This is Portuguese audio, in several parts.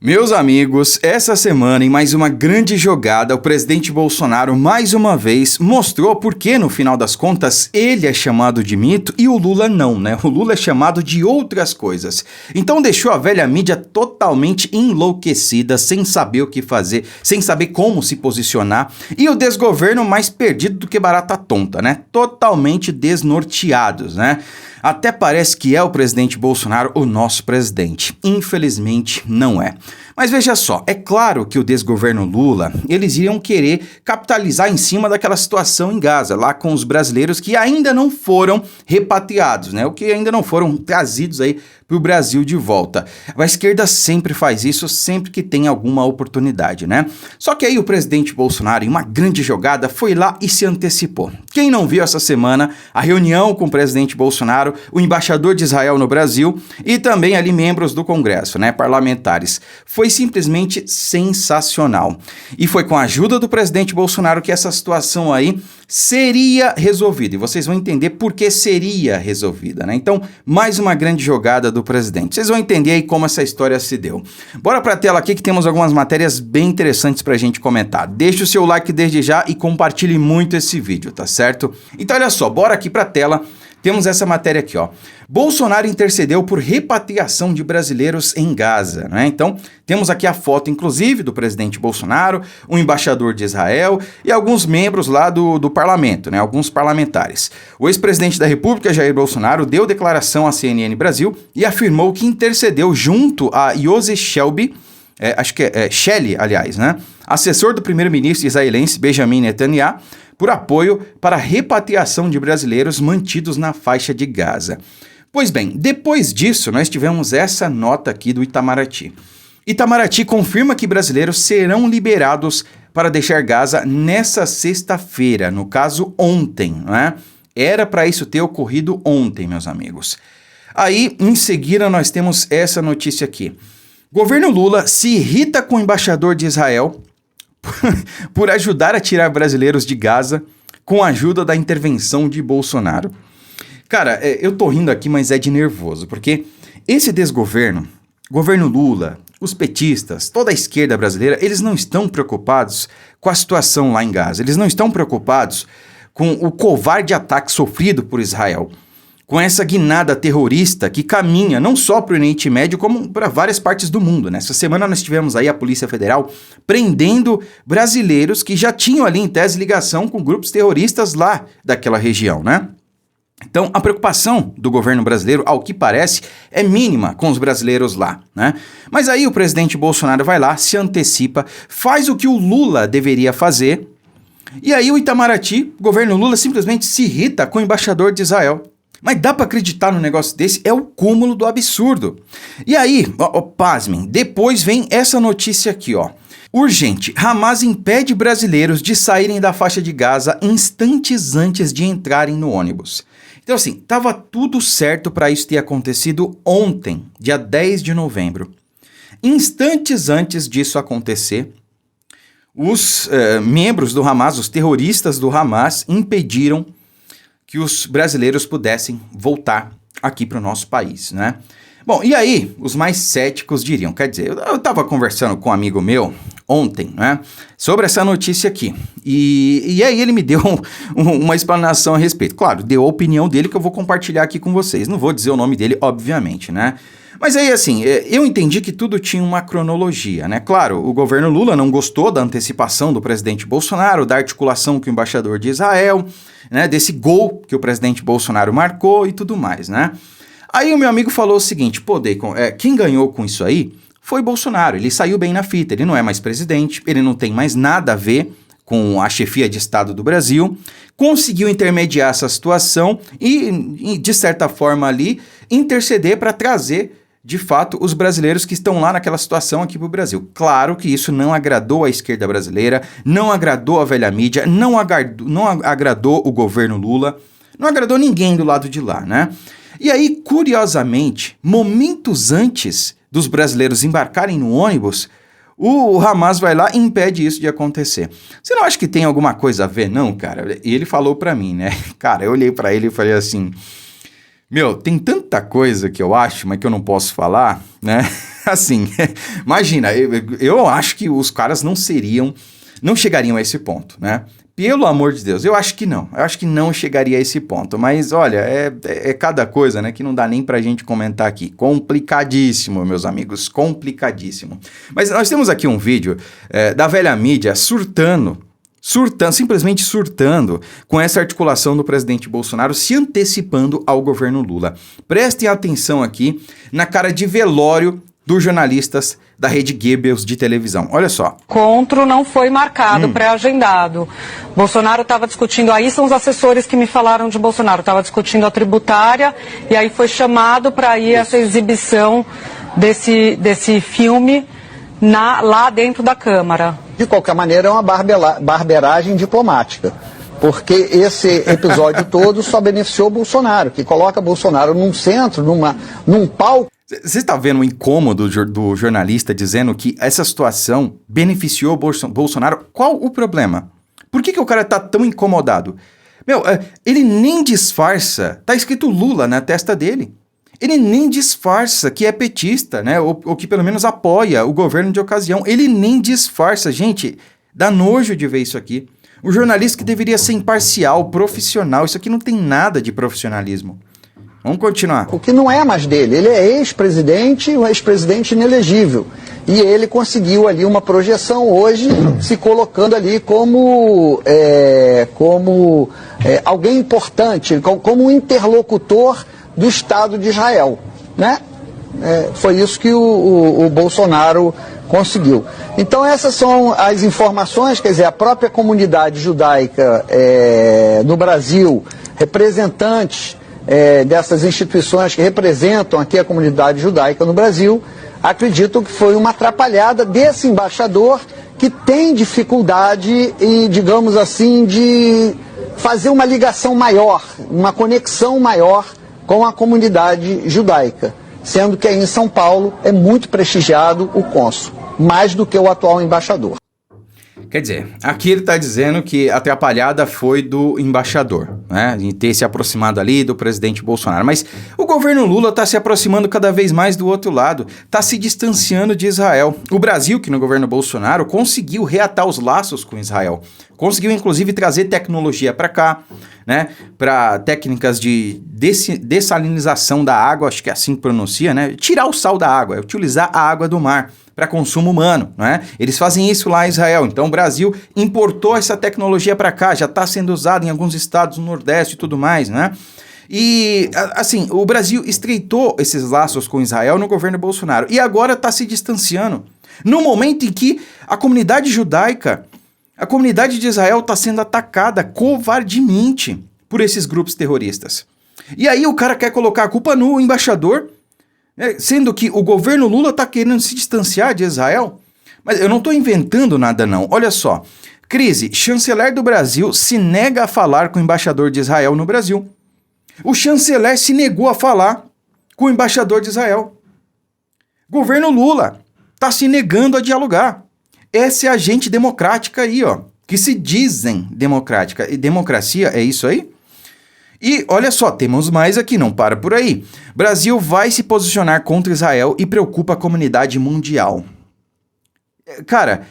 Meus amigos, essa semana, em mais uma grande jogada, o presidente Bolsonaro, mais uma vez, mostrou por que, no final das contas, ele é chamado de mito e o Lula não, né? O Lula é chamado de outras coisas. Então deixou a velha mídia totalmente enlouquecida, sem saber o que fazer, sem saber como se posicionar, e o desgoverno mais perdido do que barata tonta, né? Totalmente desnorteados, né? Até parece que é o presidente Bolsonaro o nosso presidente. Infelizmente, não é. Mas veja só, é claro que o desgoverno Lula, eles iriam querer capitalizar em cima daquela situação em Gaza, lá com os brasileiros que ainda não foram repatriados, né? O que ainda não foram trazidos aí para o Brasil de volta. A esquerda sempre faz isso, sempre que tem alguma oportunidade, né? Só que aí o presidente Bolsonaro, em uma grande jogada, foi lá e se antecipou. Quem não viu essa semana a reunião com o presidente Bolsonaro, o embaixador de Israel no Brasil e também ali membros do Congresso, né, parlamentares, foi simplesmente sensacional. E foi com a ajuda do presidente Bolsonaro que essa situação aí seria resolvida. E vocês vão entender por que seria resolvida, né? Então, mais uma grande jogada do presidente. Vocês vão entender aí como essa história se deu. Bora pra tela aqui que temos algumas matérias bem interessantes pra gente comentar. Deixe o seu like desde já e compartilhe muito esse vídeo, tá certo? Então, olha só, bora aqui pra tela. Temos essa matéria aqui, ó. Bolsonaro intercedeu por repatriação de brasileiros em Gaza, né? Então, temos aqui a foto, inclusive, do presidente Bolsonaro, o embaixador de Israel e alguns membros lá do parlamento, né? Alguns parlamentares. O ex-presidente da República, Jair Bolsonaro, deu declaração à CNN Brasil e afirmou que intercedeu junto a Yossi Shelby, Shelley, aliás, né? Assessor do primeiro-ministro israelense Benjamin Netanyahu, por apoio para a repatriação de brasileiros mantidos na faixa de Gaza. Pois bem, depois disso, nós tivemos essa nota aqui do Itamaraty. Itamaraty confirma que brasileiros serão liberados para deixar Gaza nessa sexta-feira, no caso ontem, né? Era para isso ter ocorrido ontem, meus amigos. Aí, em seguida, nós temos essa notícia aqui. Governo Lula se irrita com o embaixador de Israel por ajudar a tirar brasileiros de Gaza com a ajuda da intervenção de Bolsonaro. Cara, eu tô rindo aqui, mas é de nervoso, porque esse desgoverno, governo Lula, os petistas, toda a esquerda brasileira, eles não estão preocupados com a situação lá em Gaza, eles não estão preocupados com o covarde ataque sofrido por Israel, com essa guinada terrorista que caminha não só para o Oriente Médio, como para várias partes do mundo, né? Essa semana nós tivemos aí a Polícia Federal prendendo brasileiros que já tinham ali em tese ligação com grupos terroristas lá daquela região, né? Então, a preocupação do governo brasileiro, ao que parece, é mínima com os brasileiros lá, né? Mas aí o presidente Bolsonaro vai lá, se antecipa, faz o que o Lula deveria fazer, e aí o Itamaraty, o governo Lula, simplesmente se irrita com o embaixador de Israel. Mas dá pra acreditar num negócio desse? É o cúmulo do absurdo. E aí, pasmem, depois vem essa notícia aqui, ó. Urgente, Hamas impede brasileiros de saírem da faixa de Gaza instantes antes de entrarem no ônibus. Então assim, tava tudo certo para isso ter acontecido ontem, dia 10 de novembro. Instantes antes disso acontecer, os membros do Hamas, os terroristas do Hamas, impediram que os brasileiros pudessem voltar aqui para o nosso país, né? Bom, e aí, os mais céticos diriam, quer dizer, eu estava conversando com um amigo meu ontem, né, sobre essa notícia aqui, e aí ele me deu uma explanação a respeito. Claro, deu a opinião dele que eu vou compartilhar aqui com vocês, não vou dizer o nome dele, obviamente, né? Mas aí, assim, eu entendi que tudo tinha uma cronologia, né? Claro, o governo Lula não gostou da antecipação do presidente Bolsonaro, da articulação com o embaixador de Israel, né? Desse gol que o presidente Bolsonaro marcou e tudo mais, né? Aí o meu amigo falou o seguinte, pô, Deacon, quem ganhou com isso aí foi Bolsonaro, ele saiu bem na fita, ele não é mais presidente, ele não tem mais nada a ver com a chefia de Estado do Brasil, conseguiu intermediar essa situação e de certa forma ali, interceder para trazer de fato, os brasileiros que estão lá naquela situação aqui para o Brasil. Claro que isso não agradou a esquerda brasileira, não agradou a velha mídia, não agradou o governo Lula, não agradou ninguém do lado de lá, né? E aí, curiosamente, momentos antes dos brasileiros embarcarem no ônibus, o Hamas vai lá e impede isso de acontecer. Você não acha que tem alguma coisa a ver, não, cara? E ele falou para mim, né? Cara, eu olhei para ele e falei assim... Meu, tem tanta coisa que eu acho, mas que eu não posso falar, né? assim, imagina, eu acho que os caras não chegariam a esse ponto, né? Pelo amor de Deus, eu acho que não chegaria a esse ponto, mas olha, é cada coisa, né, que não dá nem pra gente comentar aqui, complicadíssimo, meus amigos, complicadíssimo. Mas nós temos aqui um vídeo da velha mídia simplesmente surtando com essa articulação do presidente Bolsonaro se antecipando ao governo Lula. Prestem atenção aqui na cara de velório dos jornalistas da Rede Goebbels de televisão. Olha só. Encontro não foi marcado, pré-agendado. Bolsonaro estava discutindo, aí são os assessores que me falaram de Bolsonaro, estava discutindo a tributária e aí foi chamado para ir essa exibição desse filme lá dentro da Câmara. De qualquer maneira, é uma barberagem diplomática, porque esse episódio todo só beneficiou Bolsonaro, que coloca Bolsonaro num centro, num palco. Você está vendo o incômodo do jornalista dizendo que essa situação beneficiou Bolsonaro? Qual o problema? Por que o cara tá tão incomodado? Ele nem disfarça, tá escrito Lula na testa dele. Ele nem disfarça que é petista, né? Ou que pelo menos apoia o governo de ocasião. Ele nem disfarça. Gente, dá nojo de ver isso aqui. O jornalista que deveria ser imparcial, profissional, isso aqui não tem nada de profissionalismo. Vamos continuar. O que não é mais dele. Ele é ex-presidente, um ex-presidente inelegível. E ele conseguiu ali uma projeção hoje, se colocando ali como alguém importante, como um interlocutor do Estado de Israel, né? Foi isso que o Bolsonaro conseguiu. Então essas são as informações, quer dizer, a própria comunidade judaica no Brasil, representantes dessas instituições que representam aqui a comunidade judaica no Brasil, acreditam que foi uma atrapalhada desse embaixador que tem dificuldade, digamos assim, de fazer uma ligação maior, uma conexão maior com a comunidade judaica, sendo que aí em São Paulo é muito prestigiado o cônsul, mais do que o atual embaixador. Quer dizer, aqui ele está dizendo que a atrapalhada foi do embaixador, né? De ter se aproximado ali do presidente Bolsonaro. Mas o governo Lula está se aproximando cada vez mais do outro lado, está se distanciando de Israel. O Brasil, que no governo Bolsonaro, conseguiu reatar os laços com Israel. Conseguiu, inclusive, trazer tecnologia para cá, né? Para técnicas de dessalinização da água, acho que é assim que pronuncia, né? Tirar o sal da água, utilizar a água do mar para consumo humano, né? Eles fazem isso lá em Israel. Então o Brasil importou essa tecnologia para cá, já está sendo usada em alguns estados do Nordeste e tudo mais, né? E, assim, o Brasil estreitou esses laços com Israel no governo Bolsonaro e agora está se distanciando. No momento em que a comunidade judaica, a comunidade de Israel está sendo atacada covardemente por esses grupos terroristas. E aí o cara quer colocar a culpa no embaixador, sendo que o governo Lula está querendo se distanciar de Israel. Mas eu não estou inventando nada não. Olha só, crise, chanceler do Brasil se nega a falar com o embaixador de Israel no Brasil. O chanceler se negou a falar com o embaixador de Israel. Governo Lula está se negando a dialogar. Essa é a gente democrática aí, ó, que se dizem democrática. E democracia é isso aí? E olha só, temos mais aqui, não para por aí. Brasil vai se posicionar contra Israel e preocupa a comunidade mundial. Cara,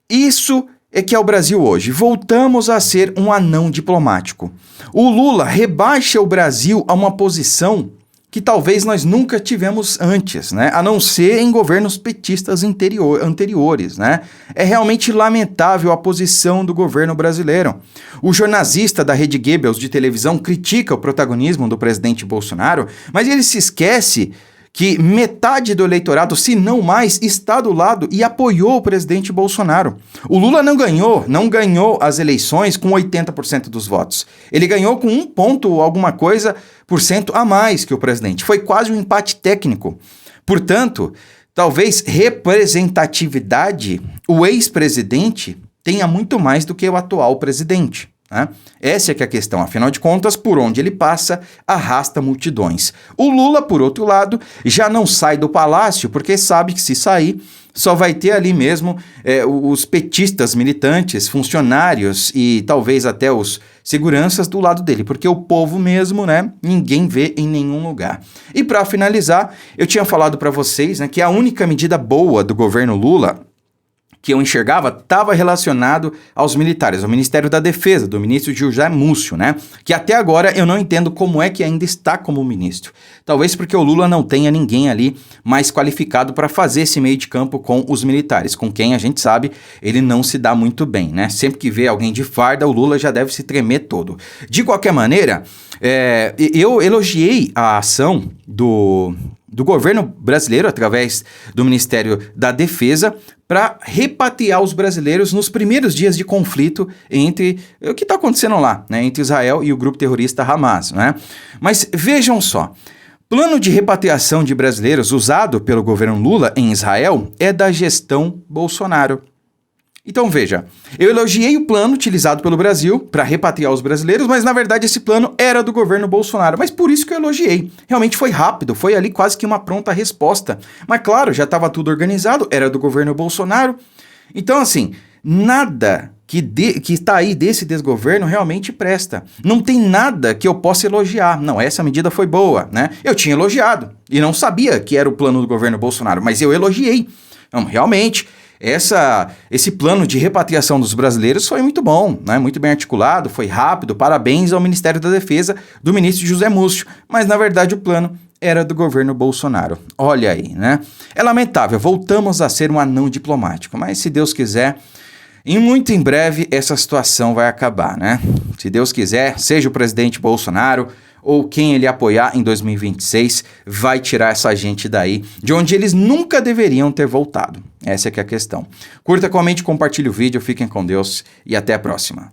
isso é que é o Brasil hoje. Voltamos a ser um anão diplomático. O Lula rebaixa o Brasil a uma posição que talvez nós nunca tivemos antes, né? A não ser em governos petistas anteriores, né? É realmente lamentável a posição do governo brasileiro. O jornalista da Rede Goebbels de televisão critica o protagonismo do presidente Bolsonaro, mas ele se esquece que metade do eleitorado, se não mais, está do lado e apoiou o presidente Bolsonaro. O Lula não ganhou as eleições com 80% dos votos. Ele ganhou com 1 ponto alguma coisa por cento a mais que o presidente. Foi quase um empate técnico. Portanto, talvez representatividade, o ex-presidente tenha muito mais do que o atual presidente. Essa é que é a questão, afinal de contas, por onde ele passa, arrasta multidões. O Lula, por outro lado, já não sai do palácio, porque sabe que se sair, só vai ter ali mesmo os petistas militantes, funcionários e talvez até os seguranças do lado dele, porque o povo mesmo, né, ninguém vê em nenhum lugar. E para finalizar, eu tinha falado para vocês, né, que a única medida boa do governo Lula que eu enxergava estava relacionado aos militares, ao Ministério da Defesa, do ministro José Múcio, né? Que até agora eu não entendo como é que ainda está como ministro. Talvez porque o Lula não tenha ninguém ali mais qualificado para fazer esse meio de campo com os militares, com quem a gente sabe ele não se dá muito bem, né? Sempre que vê alguém de farda, o Lula já deve se tremer todo. De qualquer maneira, eu elogiei a ação do governo brasileiro, através do Ministério da Defesa, para repatriar os brasileiros nos primeiros dias de conflito entre o que está acontecendo lá, né, entre Israel e o grupo terrorista Hamas, né? Mas vejam só, plano de repatriação de brasileiros usado pelo governo Lula em Israel é da gestão Bolsonaro. Então veja, eu elogiei o plano utilizado pelo Brasil para repatriar os brasileiros, mas na verdade esse plano era do governo Bolsonaro, mas por isso que eu elogiei. Realmente foi rápido, foi ali quase que uma pronta resposta. Mas claro, já estava tudo organizado, era do governo Bolsonaro. Então assim, nada que está aí desse desgoverno realmente presta. Não tem nada que eu possa elogiar. Não, essa medida foi boa, né? Eu tinha elogiado e não sabia que era o plano do governo Bolsonaro, mas eu elogiei. Então, realmente, esse plano de repatriação dos brasileiros foi muito bom, né? Muito bem articulado, foi rápido, parabéns ao Ministério da Defesa do ministro José Múcio, mas na verdade o plano era do governo Bolsonaro. Olha aí, né? É lamentável, voltamos a ser um anão diplomático, mas se Deus quiser, muito em breve essa situação vai acabar, né? Se Deus quiser, seja o presidente Bolsonaro ou quem ele apoiar em 2026, vai tirar essa gente daí, de onde eles nunca deveriam ter voltado. Essa é que é a questão. Curta, comente, compartilhe o vídeo, fiquem com Deus e até a próxima.